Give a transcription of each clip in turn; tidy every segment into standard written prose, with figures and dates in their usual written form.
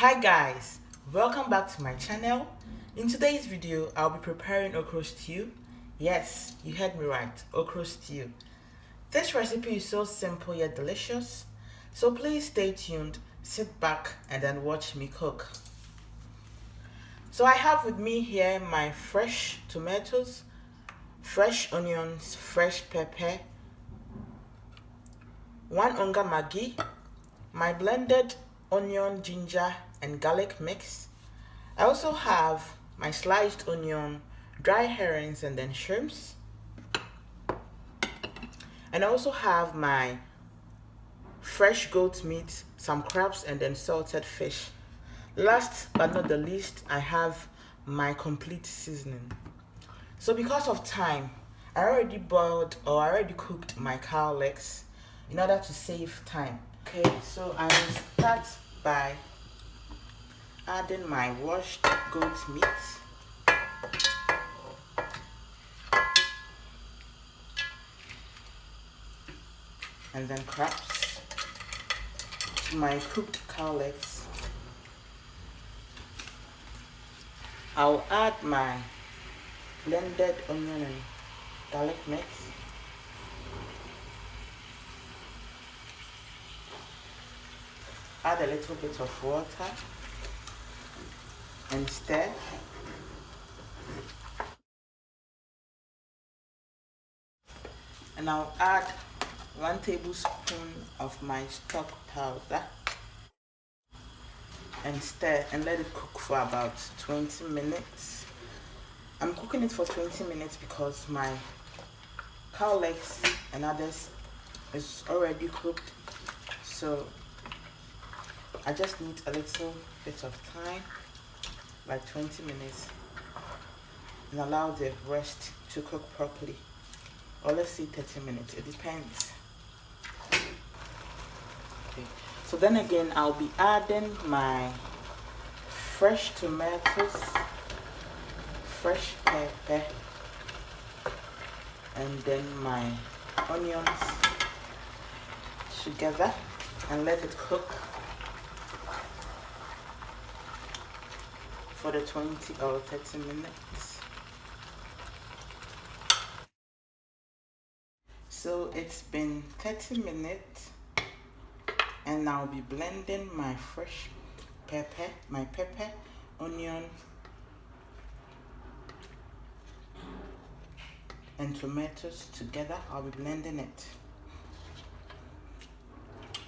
Hi guys, welcome back to my channel. In today's video, I'll be preparing okra stew. Yes, you heard me right, okra stew. This recipe is so simple yet delicious, so please stay tuned, sit back and then watch me cook. So I have with me here my fresh tomatoes, fresh onions, fresh pepper, 1 onga Maggi, my blended onion, ginger and garlic mix. I also have my sliced onion, dry herrings and then shrimps. And I also have my fresh goat meat, some crabs and then salted fish. Last but not the least, I have my complete seasoning. So because of time, I already cooked my cow legs in order to save time. Okay, so I will start by adding my washed goat meat, and then crabs, to my cooked cow legs. I'll add my blended onion and garlic mix, add a little bit of water and stir. And I'll add 1 tablespoon of my stock powder and stir and let it cook for about 20 minutes. I'm cooking it for 20 minutes because my cow legs and others is already cooked, so I just need a little bit of time, like 20 minutes, and allow the rest to cook properly, or let's say 30 minutes, it depends. Okay. So then again, I'll be adding my fresh tomatoes, fresh pepper, and then my onions together and let it cook for the 20 or 30 minutes. So it's been 30 minutes and I'll be blending my fresh pepper, onion and tomatoes together. I'll be blending it.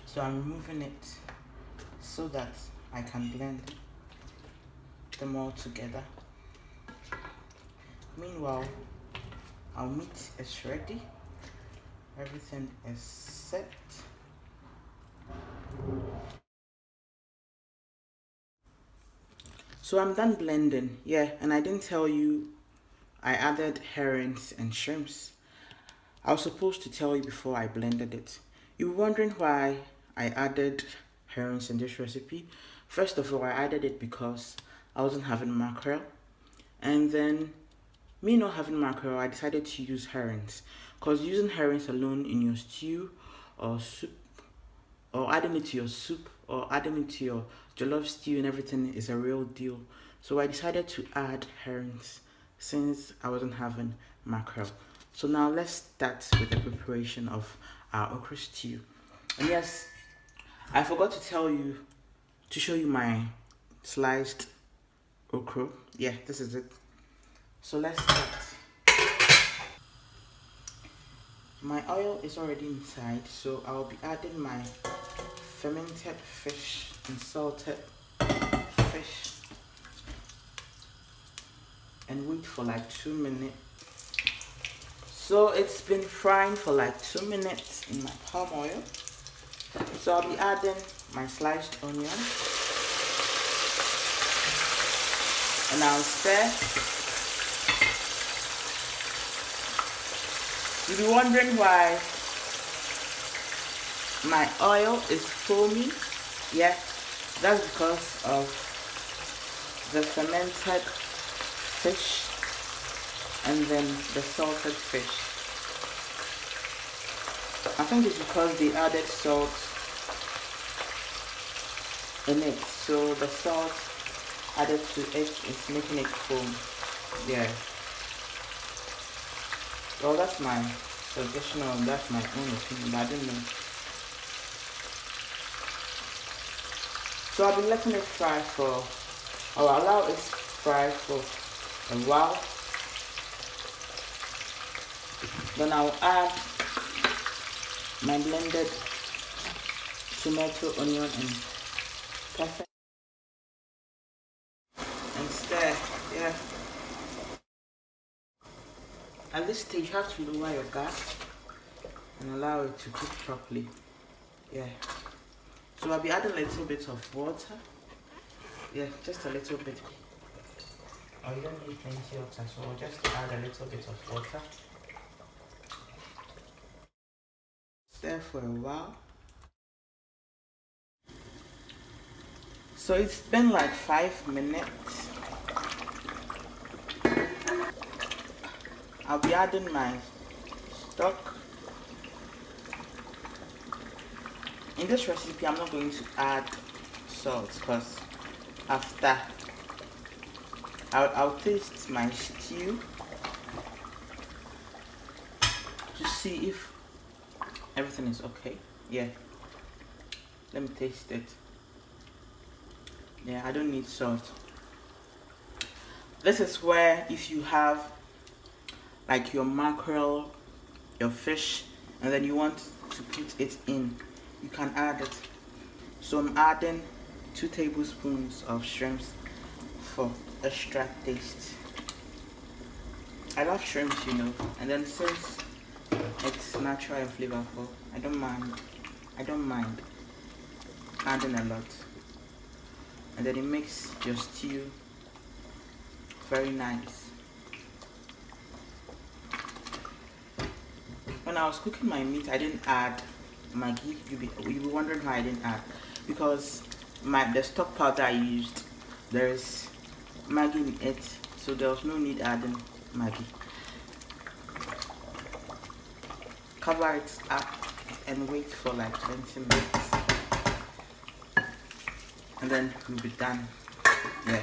So I'm removing it so that I can blend them all together. Meanwhile, our meat is ready. Everything is set. So I'm done blending. Yeah, and I didn't tell you I added herrings and shrimps. I was supposed to tell you before I blended it. You were wondering why I added herrings in this recipe. First of all, I added it because I wasn't having mackerel. And then, me not having mackerel, I decided to use herrings. Because using herrings alone in your stew or soup, or adding it to your soup, or adding it to your jollof stew and everything is a real deal. So I decided to add herrings since I wasn't having mackerel. So now let's start with the preparation of our okra stew. And yes, I forgot to show you my sliced okra. Yeah, this is it. So let's start. My oil is already inside, so I'll be adding my fermented fish and salted fish and wait for like 2 minutes. So it's been frying for like 2 minutes in my palm oil. So I'll be adding my sliced onion and I'll stir. You'll be wondering why my oil is foamy. Yeah, that's because of the fermented fish and then the salted fish. I think it's because they added salt in it, so the salt added to it is making it foam. Yeah. Well, that's my suggestion, or that's my own opinion, but I don't know. So I'll be letting it fry for, or allow it fry for a while. Then I'll add my blended tomato, onion, and pepper and stir. Yeah. At this stage, you have to lower your gas and allow it to cook properly. Yeah. So I'll be adding a little bit of water. Yeah, just a little bit. Oh, you don't need plenty of water, so just add a little bit of water. Stir for a while. So it's been like 5 minutes. I'll be adding my stock. In this recipe, I'm not going to add salt because after I'll taste my stew to see if everything is okay. Yeah, let me taste it. Yeah, I don't need salt. This is where, if you have like your mackerel, your fish, and then you want to put it in, you can add it. So I'm adding 2 tablespoons of shrimps for extra taste. I love shrimps, you know, and then since it's natural and flavorful, I don't mind adding a lot, and then it makes your stew very nice. When I was cooking my meat, I didn't add Maggi. You'll be wondering why I didn't add, because the stock powder I used, there is Maggi in it, so there was no need adding Maggi. Cover it up and wait for like 20 minutes, and then we'll be done. Yeah.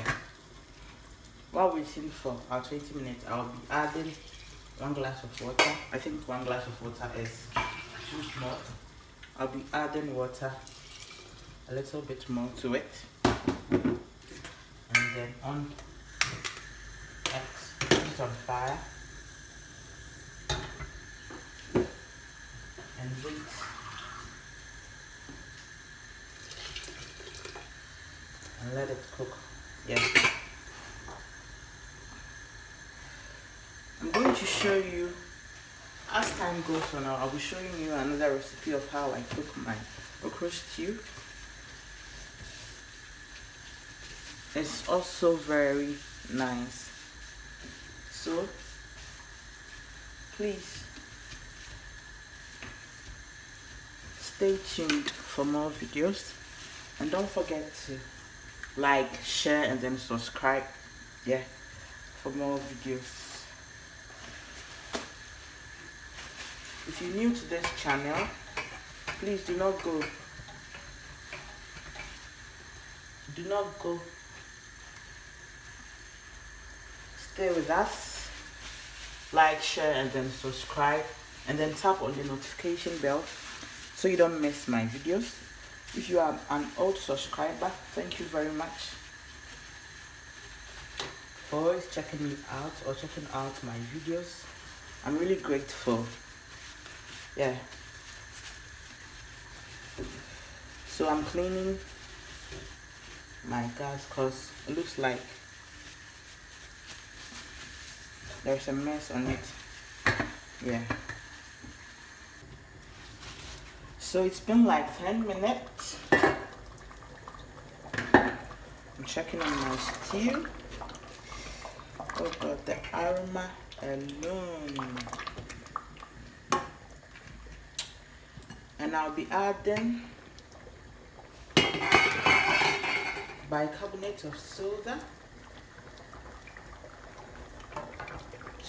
While waiting for our 20 minutes, I'll be adding 1 glass of water. I think 1 glass of water is too small. I'll be adding water, a little bit more to it, and then put it on fire and wait. And let it cook. Yeah. I'm going to show you, as time goes on, I'll be showing you another recipe of how I cook my okra stew. It's also very nice. So please stay tuned for more videos, and don't forget to like, share, and then subscribe, yeah, for more videos. If you're new to this channel, please do not go. Stay with us. Like, share, and then subscribe, and then tap on the notification bell so you don't miss my videos. If you are an old subscriber, thank you very much for always checking me out or checking out my videos. I'm really grateful. Yeah. So I'm cleaning my gas because it looks like there's a mess on it. Yeah. So it's been like 10 minutes. I'm checking on my stew. Oh god, the aroma alone. And I'll be adding bicarbonate of soda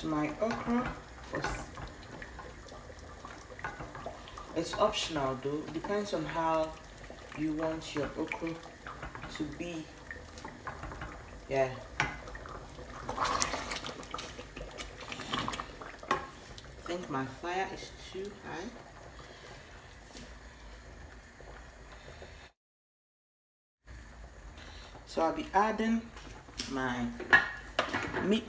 to my okra. It's optional though, it depends on how you want your okra to be. Yeah. I think my fire is too high. So I'll be adding my meat,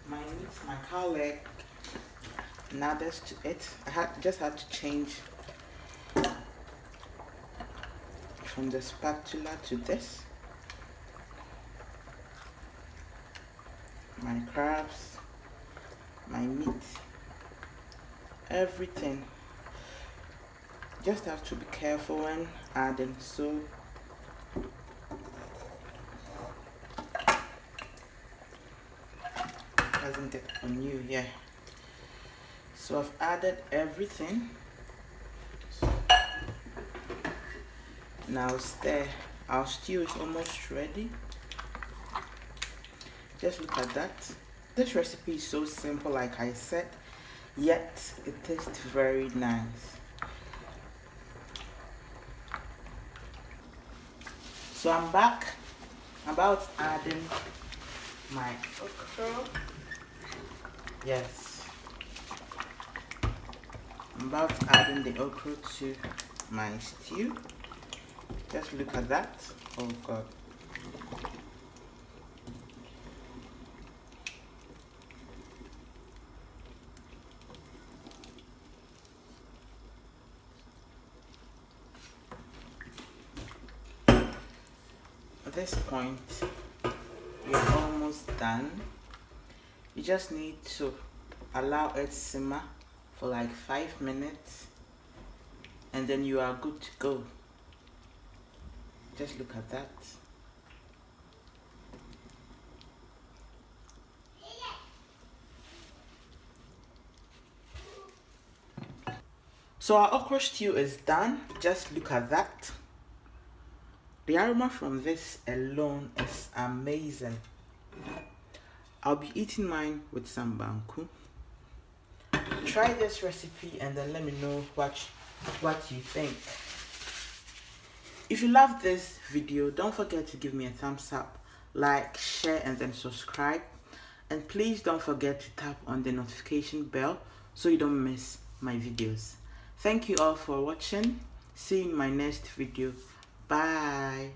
my cow leg, and others to it. I just had to change from the spatula to this. My crabs, my meat, everything. Just have to be careful when adding, so doesn't get on you. Yeah, so I've added everything. Now stir. Our stew is almost ready. Just look at that. This recipe is so simple, like I said, yet it tastes very nice. So I'm back, about adding my okra. Yes, I'm about adding the okra to my stew. Just look at that. Oh God. At this point, we are almost done. You just need to allow it simmer for like 5 minutes, and then you are good to go. Just look at that. So our okra stew is done. Just look at that. The aroma from this alone is amazing. I'll be eating mine with some banku. Try this recipe and then let me know what you think. If you love this video, don't forget to give me a thumbs up, like, share, and then subscribe. And please don't forget to tap on the notification bell so you don't miss my videos. Thank you all for watching. See you in my next video. Bye.